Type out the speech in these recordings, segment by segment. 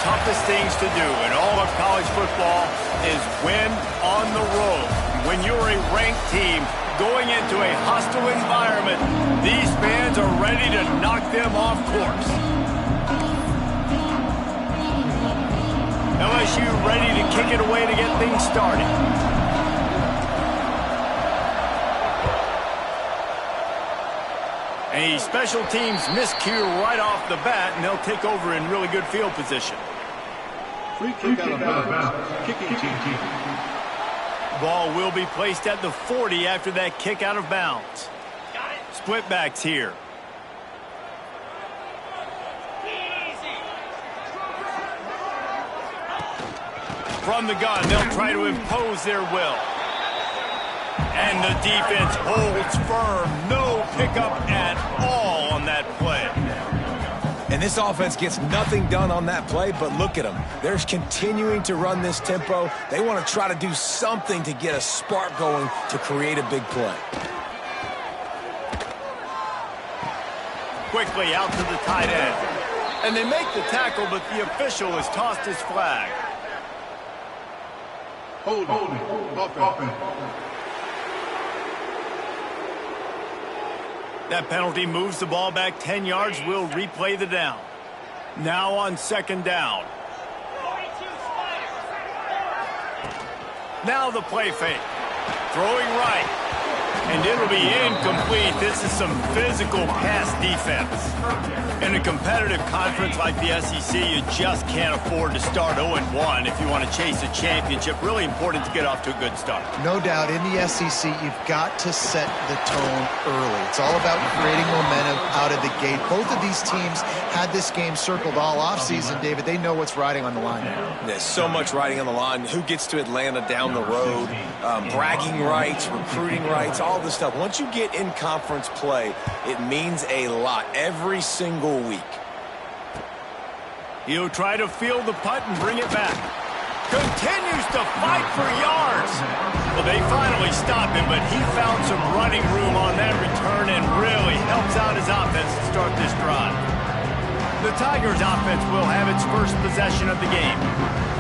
toughest things to do in all of college football is win on the road. When you're a ranked team going into a hostile environment, these fans are ready to knock them off course. LSU ready to kick it away to get things started. A special teams miscue right off the bat, and they'll take over in really good field position. Free kick out of bounds. Kicking team. Ball will be placed at the 40 after that kick out of bounds. Split backs here. From the gun, they'll try to impose their will. And the defense holds firm. No pickup at all on that play. And this offense gets nothing done on that play, but look at them. They're continuing to run this tempo. They want to try to do something to get a spark going to create a big play. Quickly out to the tight end. And they make the tackle, but the official has tossed his flag. Hold offense. That penalty moves the ball back 10 yards. We'll replay the down. Now on second down. Now the play fake. Throwing right. And it'll be incomplete. This is some physical pass defense. In a competitive conference like the SEC, you just can't afford to start 0-1 if you want to chase a championship. Really important to get off to a good start. No doubt, in the SEC, you've got to set the tone early. It's all about creating momentum out of the gate. Both of these teams had this game circled all offseason, David. They know what's riding on the line now. There's so much riding on the line. Who gets to Atlanta down the road? Bragging rights, recruiting rights, all this stuff. Once you get in conference play, it means a lot every single week. He'll try to field the punt and bring it back. Continues to fight for yards. Well, they finally stopped him, but he found some running room on that return and really helps out his offense to start this drive. The Tigers offense will have its first possession of the game.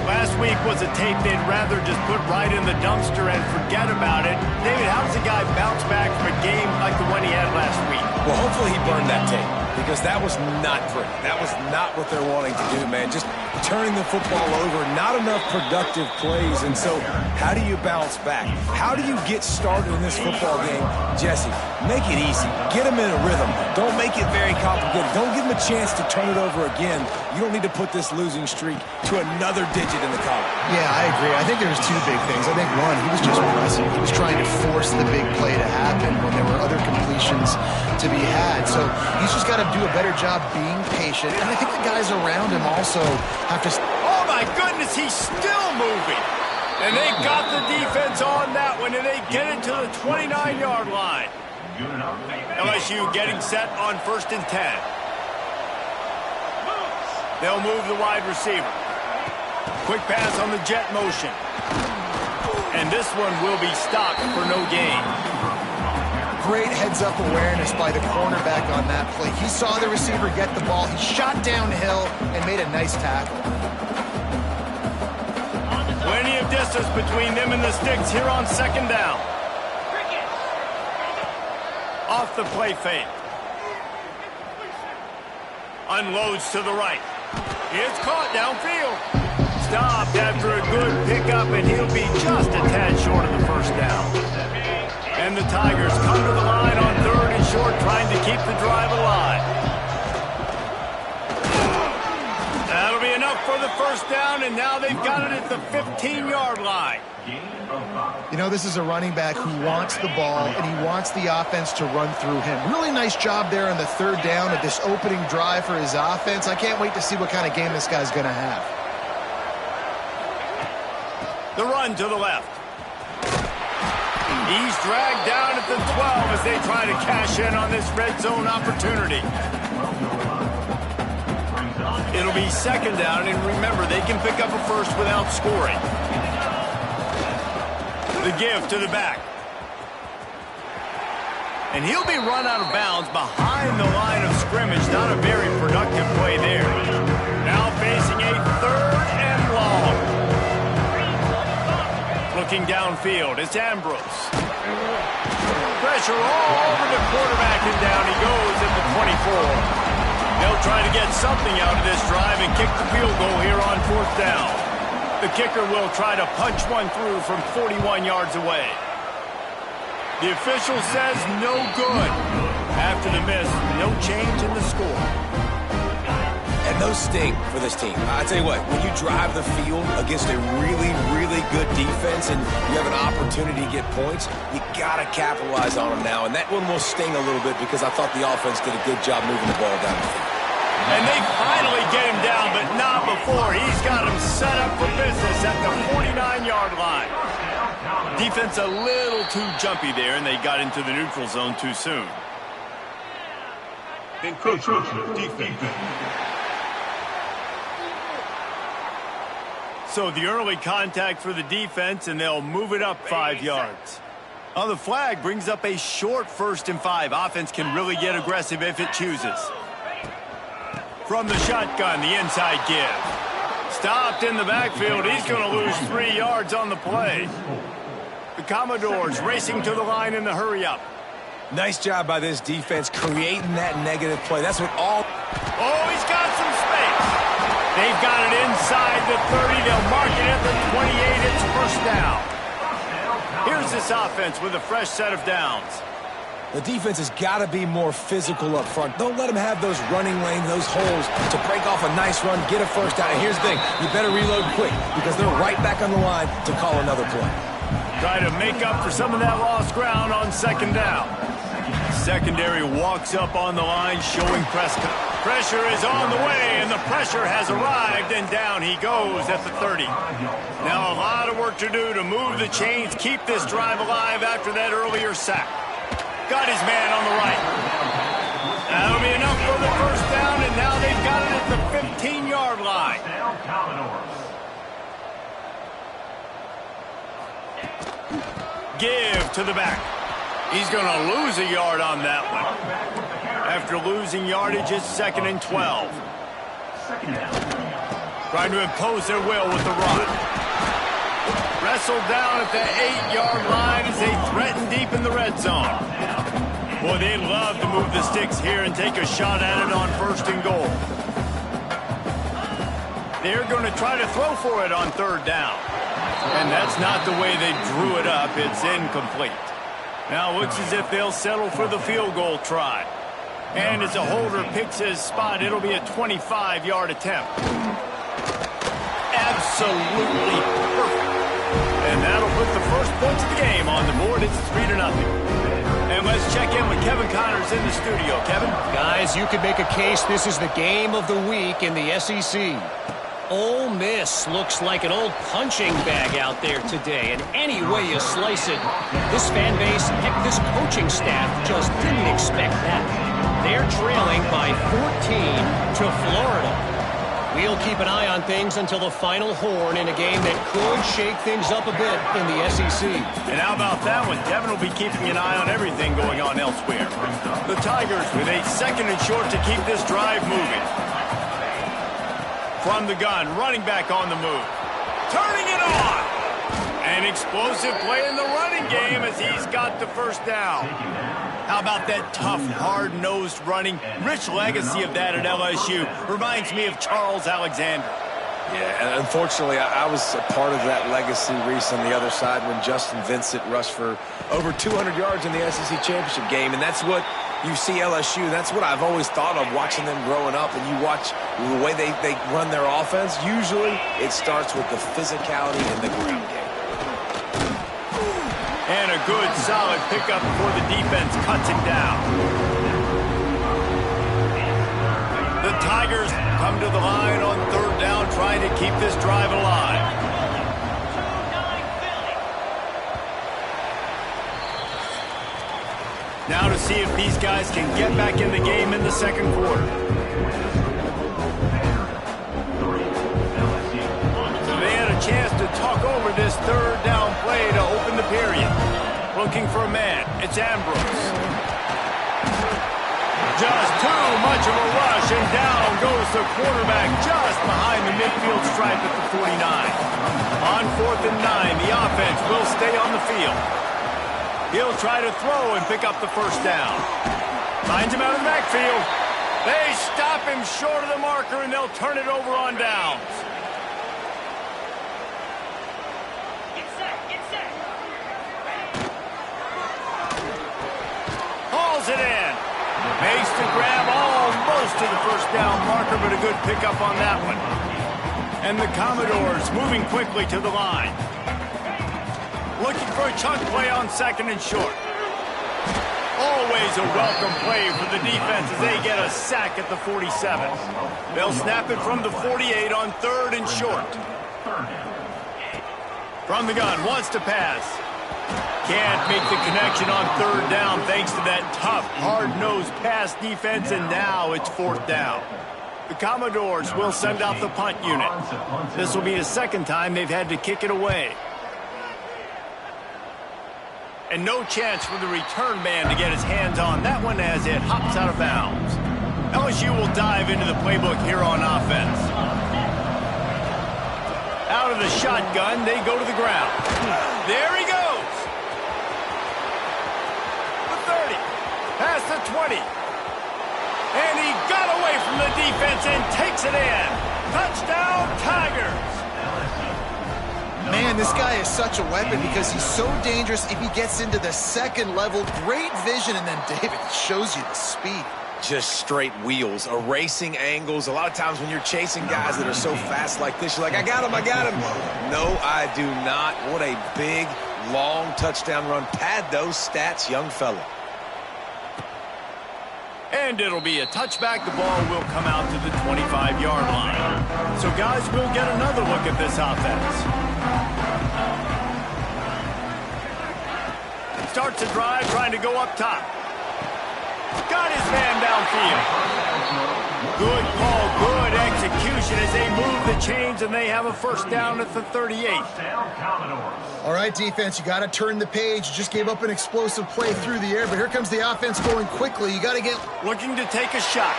Last week was a tape they'd rather just put right in the dumpster and forget about it. David, how does a guy bounce back from a game like the one he had last week? Well, hopefully he burned that tape, because that was not pretty. That was not what they're wanting to do, man. Just turning the football over, not enough productive plays. And so how do you bounce back? How do you get started in this football game? Jesse, make it easy. Get them in a rhythm. Don't make it very complicated. Don't give them a chance to turn it over again. You don't need to put this losing streak to another digit in the column. Yeah, I agree. I think there's two big things. I think, one, he was just pressing. He was trying to force the big play to happen when there were other completions to be had. So he's just got to do a better job being patient. And I think the guys around him also have to... Oh, my goodness, he's still moving. And they got the defense on that one, and they get it to the 29-yard line. LSU getting set on 1st and 10. They'll move the wide receiver. Quick pass on the jet motion. And this one will be stopped for no gain. Great heads-up awareness by the cornerback on that play. He saw the receiver get the ball. He shot downhill and made a nice tackle. Plenty of distance between them and the sticks here on second down. Off the play fake. Unloads to the right. It's caught downfield. Stopped after a good pickup, and he'll be just a tad short of the first down. And the Tigers come to the line on 3rd and short, trying to keep the drive alive. That'll be enough for the first down, and now they've got it at the 15-yard line. You know, this is a running back who wants the ball, and he wants the offense to run through him. Really nice job there on the 3rd down of this opening drive for his offense. I can't wait to see what kind of game this guy's going to have. The run to the left. He's dragged down at the 12 as they try to cash in on this red zone opportunity. It'll be second down, and remember, they can pick up a first without scoring. The give to the back. And he'll be run out of bounds behind the line of scrimmage. Not a very productive play there. Now facing a 3rd Looking downfield, it's Ambrose. Pressure all over the quarterback, and down he goes at the 24. They'll try to get something out of this drive and kick the field goal here on 4th down. The kicker will try to punch one through from 41 yards away. The official says no good. After the miss, no change in the score. And those sting for this team. I tell you what, when you drive the field against a really, really good defense and you have an opportunity to get points, you got to capitalize on them now. And that one will sting a little bit because I thought the offense did a good job moving the ball down the field. And they finally get him down, but not before. He's got him set up for business at the 49-yard line. Defense a little too jumpy there, and they got into the neutral zone too soon. Encroachment defense. So the early contact for the defense, and they'll move it up 5 yards. On the flag brings up a short 1st and 5. Offense can really get aggressive if it chooses. From the shotgun, the inside give. Stopped in the backfield. He's going to lose 3 yards on the play. The Commodores racing to the line in the hurry-up. Nice job by this defense creating that negative play. That's what all... Oh, he's got some space. They've got it inside the 30. They'll mark it at the 28. It's 1st down. Here's this offense with a fresh set of downs. The defense has got to be more physical up front. Don't let them have those running lanes, those holes to break off a nice run, get a 1st down. And here's the thing, you better reload quick because they're right back on the line to call another play. Try to make up for some of that lost ground on 2nd down. Secondary walks up on the line, showing Prescott. Pressure is on the way, and the pressure has arrived, and down he goes at the 30. Now a lot of work to do to move the chains, keep this drive alive after that earlier sack. Got his man on the right. That'll be enough for the 1st down, and now they've got it at the 15-yard line. Give to the back. He's going to lose a yard on that one. After losing yardage, it's 2nd and 12. Trying to impose their will with the run. Wrestled down at the 8-yard line as they threaten deep in the red zone. Boy, they'd love to move the sticks here and take a shot at it on 1st and goal. They're going to try to throw for it on 3rd down. And that's not the way they drew it up. It's incomplete. Now looks as if they'll settle for the field goal try. And as a holder picks his spot, it'll be a 25-yard attempt. Absolutely perfect. And that'll put the first points of the game on the board. It's 3-0. And let's check in with Kevin Connors in the studio. Kevin? Guys, you could make a case this is the game of the week in the SEC. Ole Miss looks like an old punching bag out there today, and any way you slice it, this fan base, heck, this coaching staff just didn't expect that. They're trailing by 14 to Florida. We'll keep an eye on things until the final horn in a game that could shake things up a bit in the SEC. And how about that one? Kevin will be keeping an eye on everything going on elsewhere. The Tigers with a 2nd and short to keep this drive moving. From the gun, running back on the move. Turning it on! An explosive play in the running game as he's got the 1st down. How about that tough, hard-nosed running? Rich legacy of that at LSU. Reminds me of Charles Alexander. Yeah, and unfortunately, I was a part of that legacy, Reese, on the other side when Justin Vincent rushed for over 200 yards in the SEC championship game, and that's what you see LSU. That's what I've always thought of watching them growing up, and you watch the way they run their offense. Usually, it starts with the physicality in the ground game. And a good, solid pickup before the defense cuts him down. The Tigers come to the line on 3rd down, trying to keep this drive alive. Now to see if these guys can get back in the game in the 2nd quarter. So they had a chance to talk over this 3rd down play to open the period. Looking for a man. It's Ambrose. Just too much of a rush, and down goes the quarterback just behind the midfield stripe at the 49. On 4th and 9, the offense will stay on the field. He'll try to throw and pick up the first down. Finds him out of the backfield. They stop him short of the marker, and they'll turn it over on downs. Hauls it in. Makes the grab almost to the first down marker, but a good pickup on that one. And the Commodores moving quickly to the line. Looking for a chunk play on 2nd and short. Always a welcome play for the defense as they get a sack at the 47. They'll snap it from the 48 on 3rd and short. From the gun, wants to pass. Can't make the connection on 3rd down thanks to that tough, hard-nosed pass defense, and now it's 4th down. The Commodores will send out the punt unit. This will be the 2nd time they've had to kick it away. And no chance for the return man to get his hands on that one as it hops out of bounds. LSU will dive into the playbook here on offense. Out of the shotgun, they go to the ground. There he goes. The 30, past the 20. And he got away from the defense and takes it in. Touchdown, Tigers. Man, this guy is such a weapon because he's so dangerous if he gets into the 2nd level. Great vision, and then David shows you the speed. Just straight wheels, erasing angles. A lot of times when you're chasing guys that are so fast like this, you're like, I got him, I got him. No, I do not. What a big, long touchdown run. Pad those stats, young fella. And it'll be a touchback. The ball will come out to the 25-yard line. So, guys, we'll get another look at this offense. Starts a drive, trying to go up top. Got his man downfield. Good call, good execution as they move the chains, and they have a first down at the 38. All right, defense, you got to turn the page. You just gave up an explosive play through the air, but here comes the offense going quickly. You got to get... Looking to take a shot.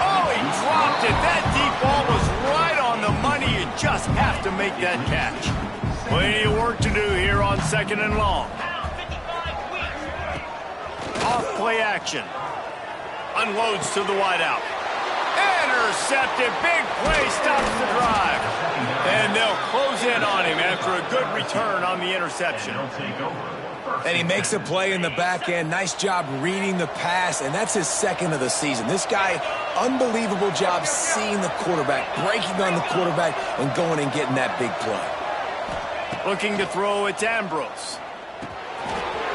Oh, he dropped it. That deep ball was right on the money. You just have to make that catch. Plenty of work to do here on 2nd and long. Off play action. Unloads to the wideout. Intercepted. Big play stops the drive. And they'll close in on him after a good return on the interception. And he makes a play in the back end. Nice job reading the pass, and that's his 2nd of the season. This guy, unbelievable job seeing the quarterback, breaking on the quarterback, and going and getting that big play. Looking to throw, it's Ambrose.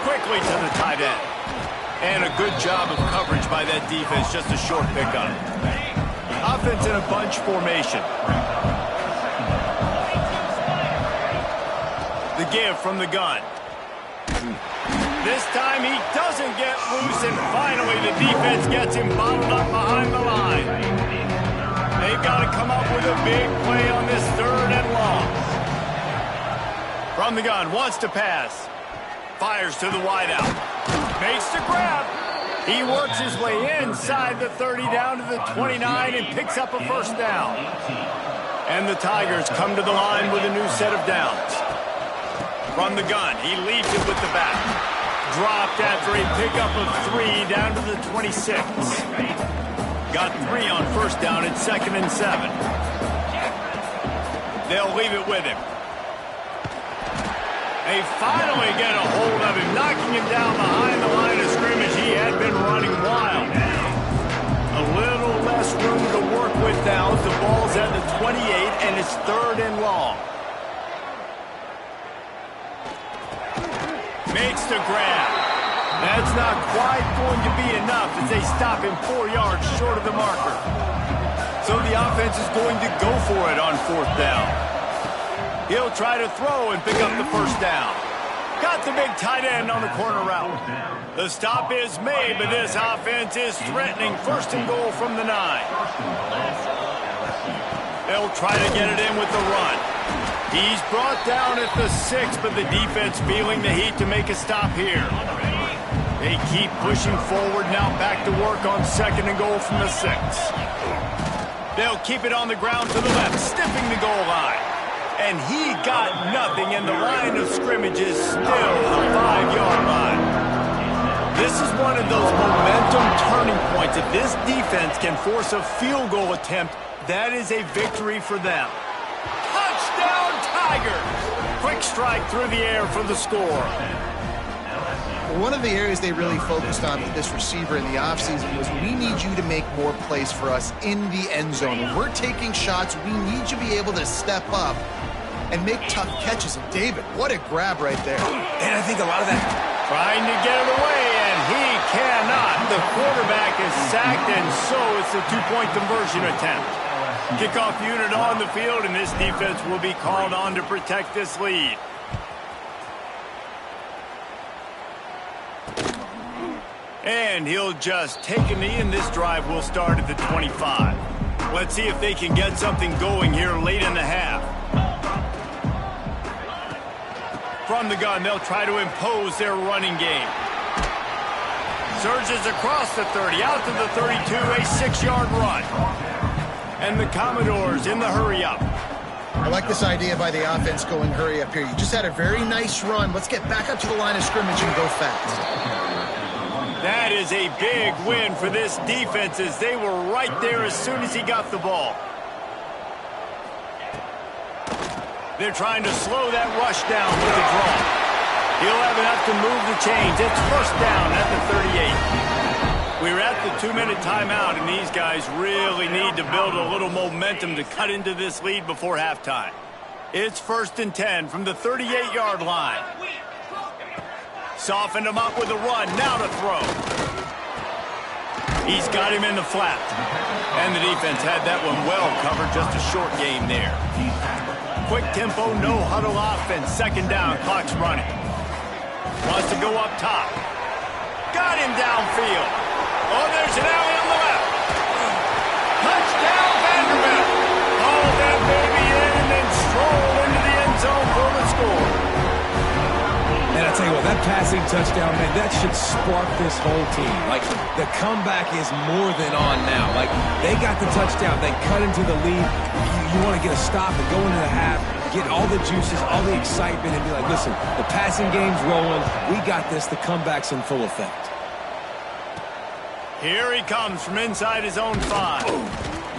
Quickly to the tight end. And a good job of coverage by that defense, just a short pickup. Offense in a bunch formation. The give from the gun. This time he doesn't get loose, and finally the defense gets him bottled up behind the line. They've got to come up with a big play on this 3rd and long. From the gun, wants to pass. Fires to the wideout. Makes the grab. He works his way inside the 30 down to the 29 and picks up a first down. And the Tigers come to the line with a new set of downs. From the gun, he leads it with the back. Dropped after a pickup of 3 down to the 26. Got 3 on first down at 2nd and 7. They'll leave it with him. They finally get a hold of him, knocking him down behind the line of scrimmage. He had been running wild. A little less room to work with now. The ball's at the 28, and it's 3rd and long. Makes the grab. That's not quite going to be enough as they stop him 4 yards short of the marker. So the offense is going to go for it on 4th down. He'll try to throw and pick up the first down. Got the big tight end on the corner route. The stop is made, but this offense is threatening 1st and goal from the 9. They'll try to get it in with the run. He's brought down at the 6, but the defense feeling the heat to make a stop here. They keep pushing forward, now back to work on 2nd and goal from the 6. They'll keep it on the ground to the left, sniffing the goal line. And he got nothing, and the line of scrimmage is still the 5-yard line. This is one of those momentum turning points. If this defense can force a field goal attempt, that is a victory for them. Touchdown, Tigers! Quick strike through the air for the score. One of the areas they really focused on with this receiver in the offseason was we need you to make more plays for us in the end zone. When we're taking shots, we need you to be able to step up and make tough catches. And David, what a grab right there. And I think a lot of that. Trying to get it away, and he cannot. The quarterback is sacked, and so it's a 2-point conversion attempt. Kickoff unit on the field, and this defense will be called on to protect this lead. And he'll just take a knee, and this drive will start at the 25. Let's see if they can get something going here late in the half. From the gun, they'll try to impose their running game. Surges across the 30, out to the 32, a 6-yard run. And the Commodores in the hurry-up. I like this idea by the offense going hurry up here. You just had a very nice run. Let's get back up to the line of scrimmage and go fast. That is a big win for this defense as they were right there as soon as he got the ball. They're trying to slow that rush down with a draw. He'll have enough to move the chains. It's 1st down at the 38. We're at the 2-minute timeout, and these guys really need to build a little momentum to cut into this lead before halftime. It's 1st and 10 from the 38-yard line. Softened him up with a run, now to throw. He's got him in the flat. And the defense had that one well covered, just a short game there. Quick tempo, no huddle offense, 2nd down, clock's running. Wants to go up top. Got him downfield. Oh, there's an alley on the left. Touchdown, Vanderbilt. Haul that baby in and then stroll into the end zone for the score. And I tell you what, that passing touchdown, man, that should spark this whole team. Like, the comeback is more than on now. Like, they got the touchdown. They cut into the lead. You want to get a stop and go into the half, get all the juices, all the excitement, and be like, listen, the passing game's rolling. We got this. The comeback's in full effect. Here he comes from inside his own 5.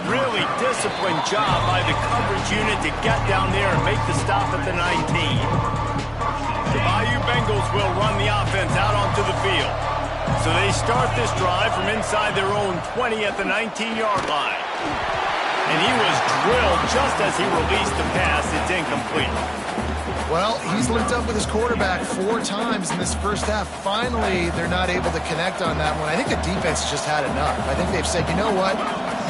Really disciplined job by the coverage unit to get down there and make the stop at the 19. The Bayou Bengals will run the offense out onto the field. So they start this drive from inside their own 20 at the 19-yard line. And he was drilled just as he released the pass. It's incomplete. Well, he's linked up with his quarterback 4 times in this first half. Finally, they're not able to connect on that one. I think the defense just had enough. I think they've said, you know what?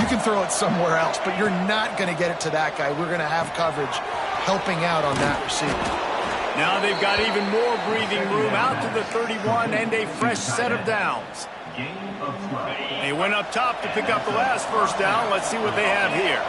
You can throw it somewhere else, but you're not going to get it to that guy. We're going to have coverage helping out on that receiver. Now they've got even more breathing room out to the 31 and a fresh set of downs. They went up top to pick up the last 1st down. Let's see what they have here.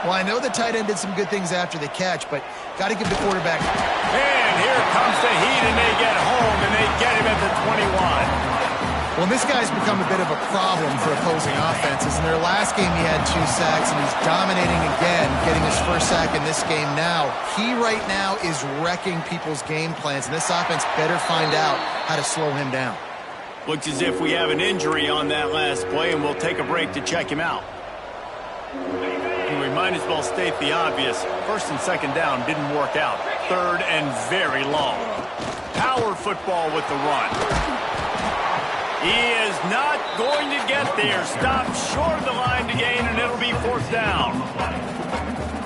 Well, I know the tight end did some good things after the catch, but got to give the quarterback. And here comes the heat, and they get home, and they get him at the 21. Well, this guy's become a bit of a problem for opposing offenses. In their last game, he had 2 sacks, and he's dominating again, getting his 1st sack in this game now. He right now is wrecking people's game plans, and this offense better find out how to slow him down. Looks as if we have an injury on that last play, and we'll take a break to check him out. And we might as well state the obvious. 1st and 2nd down didn't work out. 3rd and very long. Power football with the run. He is not going to get there. Stopped short of the line to gain, and it'll be 4th down.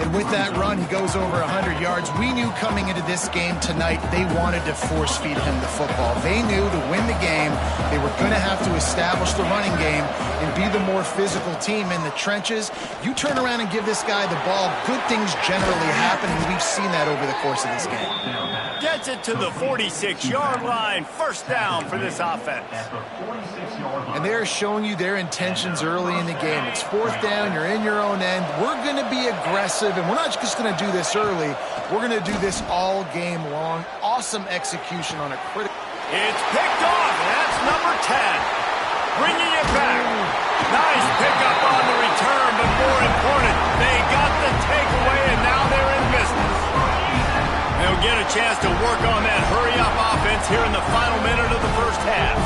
And with that run, he goes over 100 yards. We knew coming into this game tonight they wanted to force-feed him the football. They knew to win the game, they were going to have to establish the running game and be the more physical team in the trenches. You turn around and give this guy the ball, good things generally happen, and we've seen that over the course of this game. Gets it to the 46-yard line. 1st down for this offense. And they're showing you their intentions early in the game. It's 4th down. You're in your own end. We're going to be aggressive, and we're not just going to do this early. We're going to do this all game long. Awesome execution on a critical. It's picked off. That's number 10. Bringing it back. Nice pickup on the return, but more important, they got the takeaway, and now they're in business. They'll get a chance to work on that hurry-up offense here in the final minute of the first half.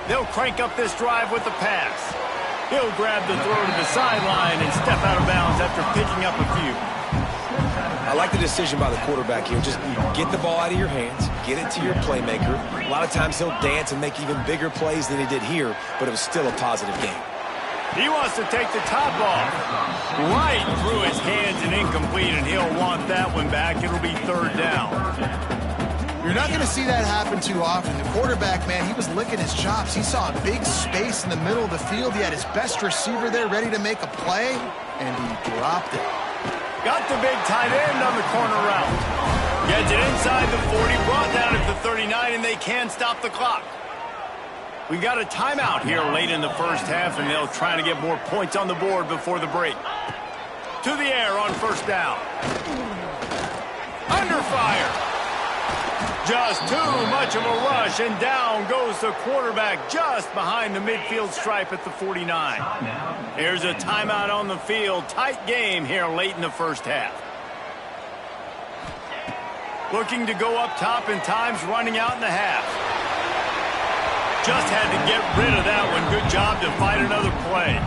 They'll crank up this drive with the pass. He'll grab the throw to the sideline and step out of bounds after picking up a few. I like the decision by the quarterback here. Just get the ball out of your hands, get it to your playmaker. A lot of times he'll dance and make even bigger plays than he did here, but it was still a positive game. He wants to take the top off. Right through his hands and incomplete, and he'll want that one back. It'll be third down. You're not going to see that happen too often. The quarterback, man, he was licking his chops. He saw a big space in the middle of the field. He had his best receiver there ready to make a play, and he dropped it. Got the big tight end on the corner route. Gets it inside the 40, brought down at the 39, and they can't stop the clock. We got a timeout here late in the first half, and they'll try to get more points on the board before the break. To the air on first down. Under fire. Just too much of a rush, and down goes the quarterback just behind the midfield stripe at the 49. Here's a timeout on the field. Tight game here late in the first half. Looking to go up top, and time's running out in the half. Just had to get rid of that one. Good job to fight another play.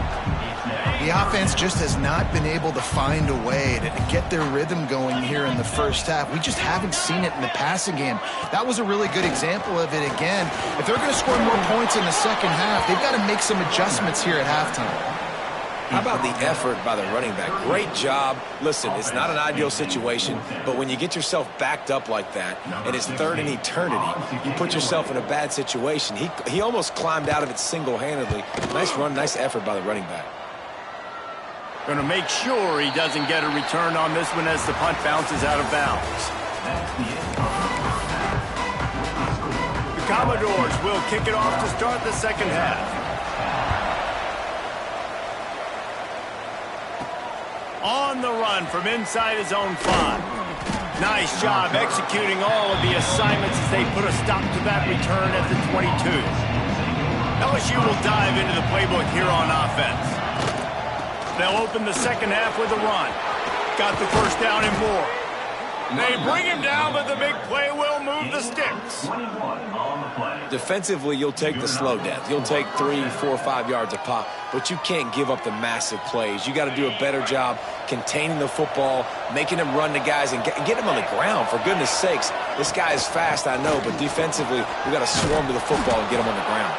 The offense just has not been able to find a way to get their rhythm going here in the first half. We just haven't seen it in the passing game. That was a really good example of it again. If they're going to score more points in the second half, they've got to make some adjustments here at halftime. How about the effort by the running back? Great job. Listen, it's not an ideal situation, but when you get yourself backed up like that, and it's third in eternity, you put yourself in a bad situation. He almost climbed out of it single-handedly. Nice run, nice effort by the running back. Going to make sure he doesn't get a return on this one as the punt bounces out of bounds. The Commodores will kick it off to start the second half. On the run from inside his own 5. Nice job executing all of the assignments as they put a stop to that return at the 22. LSU will dive into the playbook here on offense. They'll open the second half with a run. Got the first down and more. They bring him down, but the big play will move the sticks. Defensively, you'll take the slow downs. You'll take 3, 4, 5 yards a pop, but you can't give up the massive plays. You got to do a better job containing the football, making them run to guys, and get them on the ground. For goodness sakes, this guy is fast, I know, but defensively, we got to swarm to the football and get him on the ground.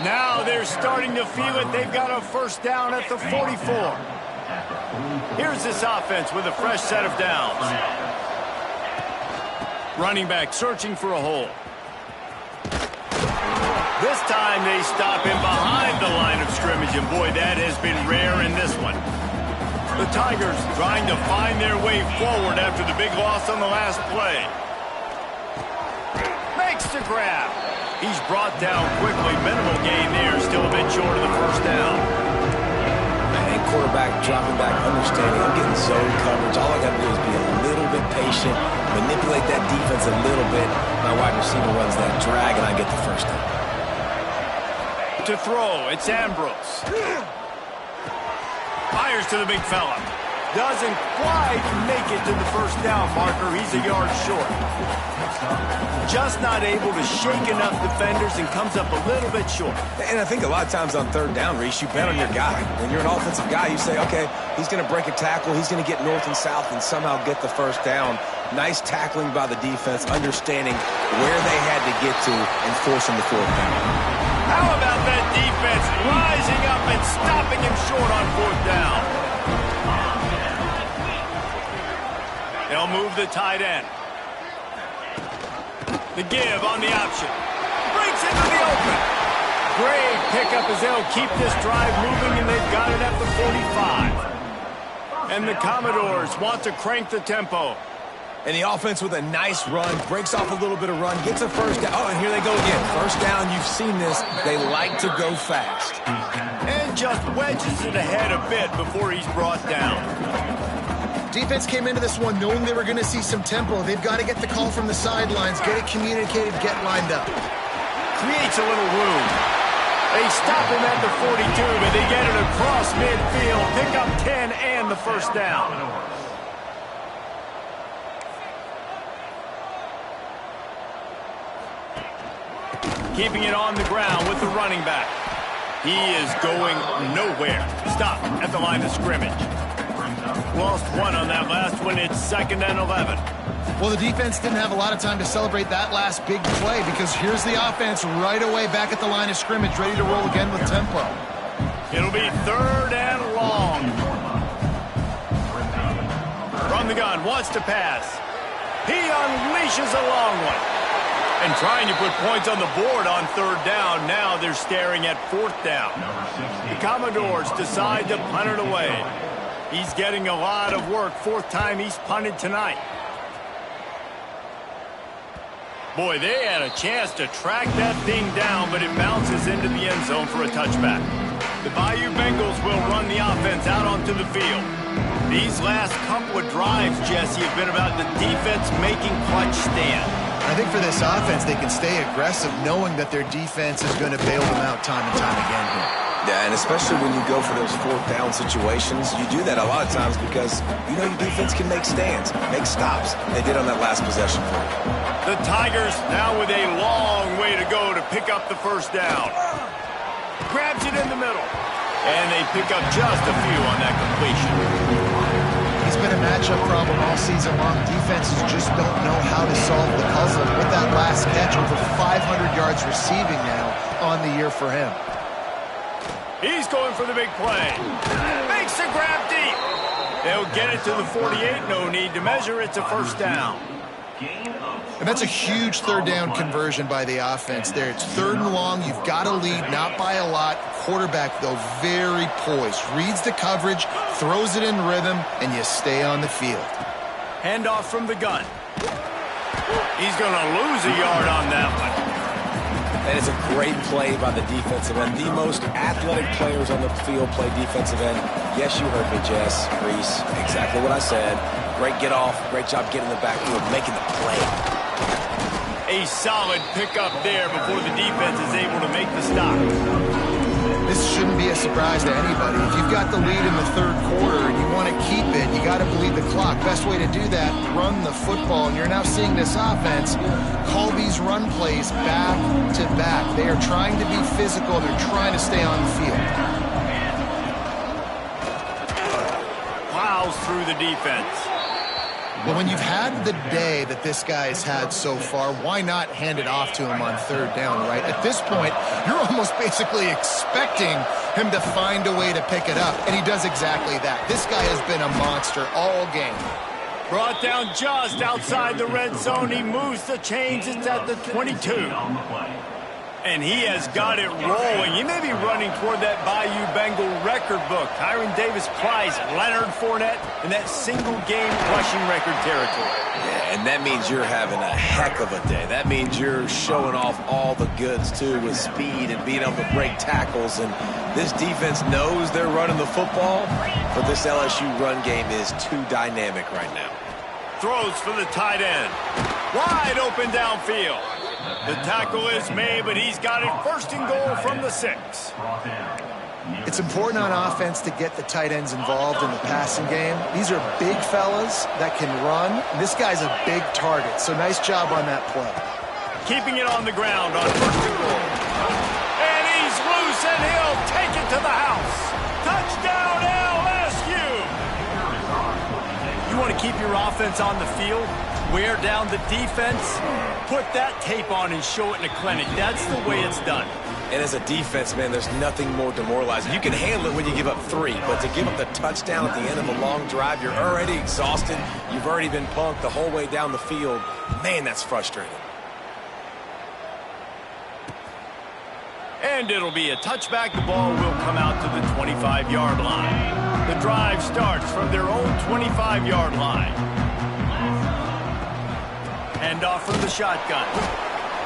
Now they're starting to feel it. They've got a first down at the 44. Here's this offense with a fresh set of downs. Running back searching for a hole. This time they stop him behind the line of scrimmage, and boy, that has been rare in this one. The Tigers trying to find their way forward after the big loss on the last play. Makes the grab. He's brought down quickly. Minimal gain there. Still a bit short of the first down. And quarterback dropping back, understanding I'm getting zone coverage. All I got to do is be a little bit patient, manipulate that defense a little bit. My wide receiver runs that drag, and I get the first down. To throw, it's Ambrose. Fires to the big fella. Doesn't quite make it to the first down marker. He's a yard short. Just not able to shake enough defenders and comes up a little bit short. And I think a lot of times on third down, Reese, you bet on your guy. When you're an offensive guy, you say, okay, he's going to break a tackle. He's going to get north and south and somehow get the first down. Nice tackling by the defense, understanding where they had to get to and forcing the fourth down. How about that defense rising up and stopping him short on fourth down? They'll move the tight end. The give on the option. Breaks into the open. Great pickup as they'll keep this drive moving, and they've got it at the 45. And the Commodores want to crank the tempo. And the offense with a nice run, breaks off a little bit of run, gets a first down. Oh, and here they go again. First down, you've seen this. They like to go fast. And just wedges it ahead a bit before he's brought down. Defense came into this one knowing they were going to see some tempo. They've got to get the call from the sidelines, get it communicated, get lined up. Creates a little room. They stop him at the 42, but they get it across midfield. Pick up 10 and the first down. Keeping it on the ground with the running back. He is going nowhere. Stop at the line of scrimmage. Lost one on that last one. It's 2nd and 11. Well, the defense didn't have a lot of time to celebrate that last big play because here's the offense right away back at the line of scrimmage, ready to roll again with tempo. It'll be 3rd and long. From the gun, wants to pass. He unleashes a long one. And trying to put points on the board on 3rd down. Now they're staring at 4th down. The Commodores decide to punt it away. He's getting a lot of work. 4th time he's punted tonight. Boy, they had a chance to track that thing down, but it bounces into the end zone for a touchback. The Bayou Bengals will run the offense out onto the field. These last couple of drives, Jesse, have been about the defense making clutch stand. I think for this offense, they can stay aggressive knowing that their defense is going to bail them out time and time again here. Yeah, and especially when you go for those 4th down situations, you do that a lot of times because you know your defense can make stands, make stops. They did on that last possession for you. The Tigers now with a long way to go to pick up the first down. Grabs it in the middle. And they pick up just a few on that completion. He's been a matchup problem all season long. Defenses just don't know how to solve the puzzle. With that last catch, over 500 yards receiving now on the year for him. He's going for the big play. Makes the grab deep. They'll get it to the 48. No need to measure. It's a first down. And that's a huge 3rd down conversion by the offense there. It's 3rd and long. You've got to lead, not by a lot. Quarterback, though, very poised. Reads the coverage, throws it in rhythm, and you stay on the field. Handoff from the gun. He's going to lose a yard on that one. That is a great play by the defensive end. The most athletic players on the field play defensive end. Yes, you heard me, Jess, Reese. Exactly what I said. Great get off. Great job getting the backfield, making the play. A solid pickup there before the defense is able to make the stop. This shouldn't be a surprise to anybody. If you've got the lead in the 3rd quarter and you want to keep it, you got to bleed the clock. Best way to do that, run the football. And you're now seeing this offense call these run plays back to back. They are trying to be physical. They're trying to stay on the field. Plows through the defense. Well, when you've had the day that this guy's had so far, why not hand it off to him on 3rd down, right? At this point, you're almost basically expecting him to find a way to pick it up, and he does exactly that. This guy has been a monster all game. Brought down just outside the red zone. He moves the chains. It's at the 22. And he has got it rolling. He may be running toward that Bayou Bengal record book. Tyron Davis-Price, Leonard Fournette, in that single-game rushing record territory. Yeah, and that means you're having a heck of a day. That means you're showing off all the goods, too, with speed and being able to break tackles. And this defense knows they're running the football, but this LSU run game is too dynamic right now. Throws for the tight end. Wide open downfield. The tackle is made, but he's got it 1st and goal from the 6. It's important on offense to get the tight ends involved in the passing game. These are big fellas that can run. This guy's a big target, so nice job on that play. Keeping it on the ground on 1st and goal. And he's loose, and he'll take it to the house. Touchdown, LSU! You want to keep your offense on the field? Wear down the defense, put that tape on and show it in a clinic. That's the way it's done. And as a defense, man, there's nothing more demoralizing. You can handle it when you give up 3, but to give up the touchdown at the end of a long drive, you're already exhausted. You've already been punked the whole way down the field. Man, that's frustrating. And it'll be a touchback. The ball will come out to the 25-yard line. The drive starts from their own 25-yard line. Handoff from the shotgun.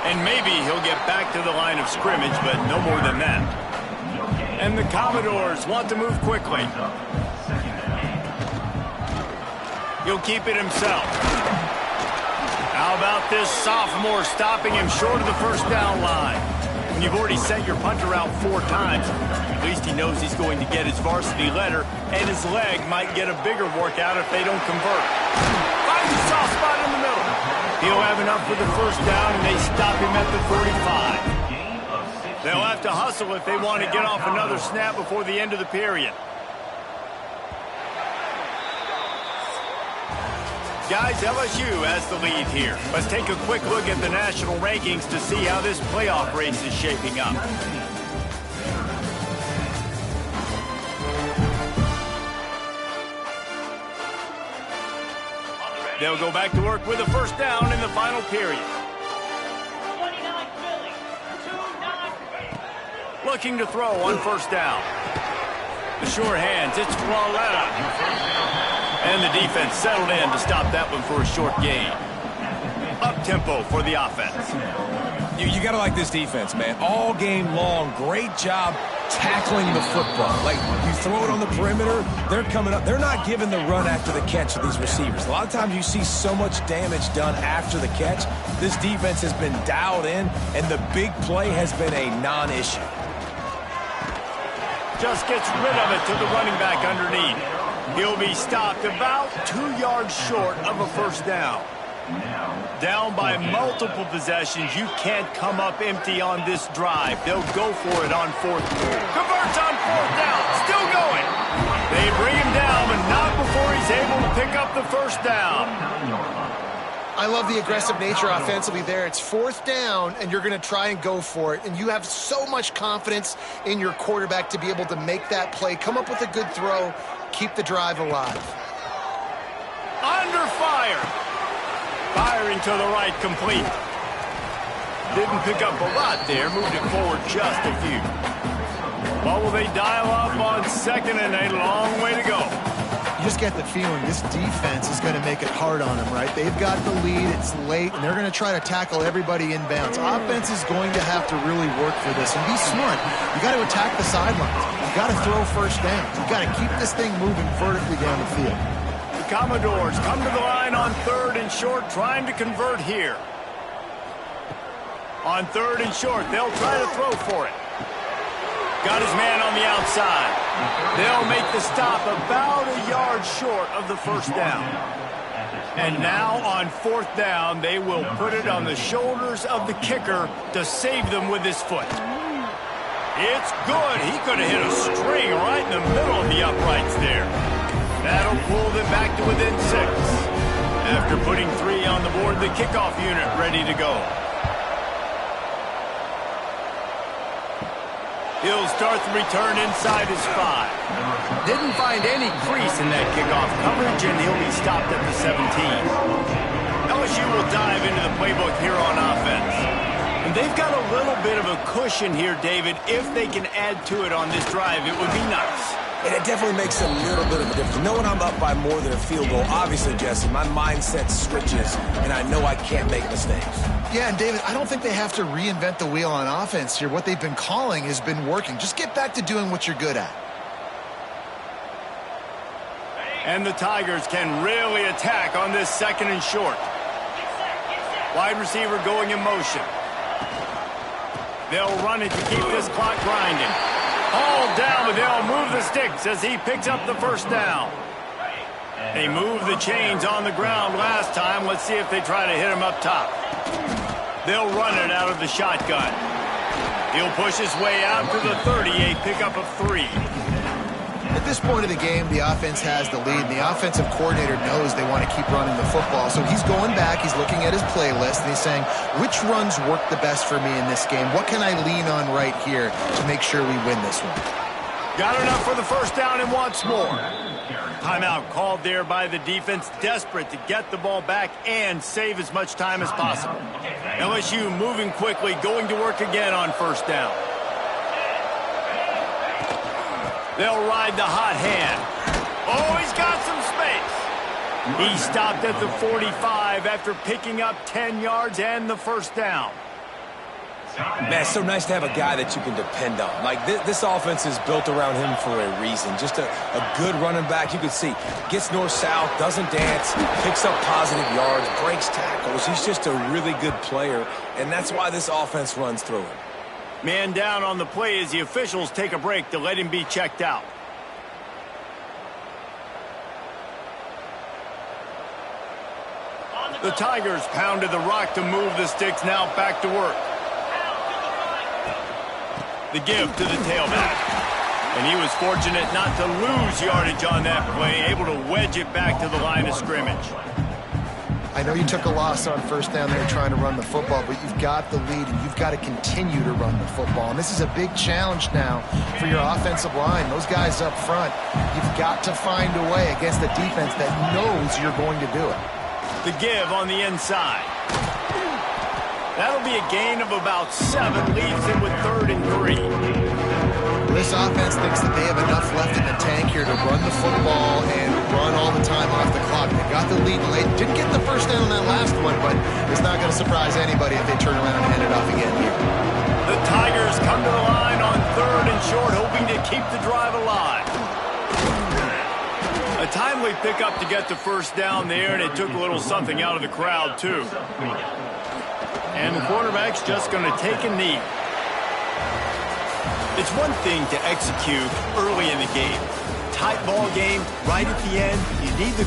And maybe he'll get back to the line of scrimmage, but no more than that. And the Commodores want to move quickly. He'll keep it himself. How about this sophomore stopping him short of the first down line? When you've already sent your punter out 4 times, at least he knows he's going to get his varsity letter, and his leg might get a bigger workout if they don't convert. Finds a soft spot in the middle. He'll have enough for the first down, and they stop him at the 45. They'll have to hustle if they want to get off another snap before the end of the period. Guys, LSU has the lead here. Let's take a quick look at the national rankings to see how this playoff race is shaping up. They'll go back to work with a first down in the final period. Looking to throw on first down. The sure hands, it's Flawletta. And the defense settled in to stop that one for a short gain. Up-tempo for the offense. You got to like this defense, man. All game long, great job tackling the football. Like, you throw it on the perimeter, they're coming up. They're not giving the run after the catch to these receivers. A lot of times you see so much damage done after the catch. This defense has been dialed in, and the big play has been a non-issue. Just gets rid of it to the running back underneath. He'll be stopped about 2 yards short of a first down. Down by multiple possessions, you can't come up empty on this drive. They'll go for it on 4th. Converts on 4th down, still going. They bring him down, but not before he's able to pick up the first down. I love the aggressive nature offensively there. It's 4th down, and you're going to try and go for it. And you have so much confidence in your quarterback to be able to make that play, come up with a good throw, keep the drive alive. Under fire. Firing to the right, complete. Didn't pick up a lot there, moved it forward just a few. What will they dial up on 2nd and a long way to go? You just get the feeling this defense is going to make it hard on them, right? They've got the lead, it's late, and they're going to try to tackle everybody inbounds. Offense is going to have to really work for this and be smart. You got to attack the sidelines. You got to throw first down. You got to keep this thing moving vertically down the field. The Commodores come to the line on 3rd and short, trying to convert here. On 3rd and short, they'll try to throw for it. Got his man on the outside. They'll make the stop about a yard short of the first down. And now on 4th down, they will put it on the shoulders of the kicker to save them with his foot. It's good. He could have hit a string right in the middle of the uprights there. That'll pull them back to within 6. After putting 3 on the board, the kickoff unit ready to go. He'll start the return inside his 5. Didn't find any crease in that kickoff coverage, and he'll be stopped at the 17. LSU will dive into the playbook here on offense. And they've got a little bit of a cushion here, David. If they can add to it on this drive, it would be nice. And it definitely makes a little bit of a difference. Knowing I'm up by more than a field goal, obviously, Jesse, my mindset switches, and I know I can't make mistakes. Yeah, and David, I don't think they have to reinvent the wheel on offense here. What they've been calling has been working. Just get back to doing what you're good at. And the Tigers can really attack on this 2nd and short. Wide receiver going in motion. They'll run it to keep this clock grinding. All down, but they'll move the sticks as he picks up the first down. They moved the chains on the ground last time. Let's see if they try to hit him up top. They'll run it out of the shotgun. He'll push his way out to the 38, pick up a 3. At this point of the game, the offense has the lead, and the offensive coordinator knows they want to keep running the football. So he's going back, he's looking at his playlist, and he's saying, which runs work the best for me in this game? What can I lean on right here to make sure we win this one? Got enough for the first down and wants more. Timeout called there by the defense, desperate to get the ball back and save as much time as possible. LSU moving quickly, going to work again on first down. They'll ride the hot hand. Oh, he's got some space. He stopped at the 45 after picking up 10 yards and the first down. Man, it's so nice to have a guy that you can depend on. Like, this offense is built around him for a reason. Just a good running back. You can see, gets north-south, doesn't dance, picks up positive yards, breaks tackles. He's just a really good player, and that's why this offense runs through him. Man down on the play as the officials take a break to let him be checked out. The Tigers pounded the rock to move the sticks, now back to work. The give to the tailback. And he was fortunate not to lose yardage on that play, able to wedge it back to the line of scrimmage. I know you took a loss on first down there trying to run the football, but you've got the lead, and you've got to continue to run the football. And this is a big challenge now for your offensive line. Those guys up front, you've got to find a way against a defense that knows you're going to do it. The give on the inside. That'll be a gain of about 7, leaves him with 3rd and 3. This offense thinks that they have enough left in the tank here to run the football and run all the time off the clock. They got the lead late. Didn't get the first down on that last one, but it's not going to surprise anybody if they turn around and hand it off again here. The Tigers come to the line on 3rd and short, hoping to keep the drive alive. A timely pickup to get the first down there, and it took a little something out of the crowd, too. And the quarterback's just going to take a knee. It's one thing to execute early in the game. Tight ball game, right at the end, you need the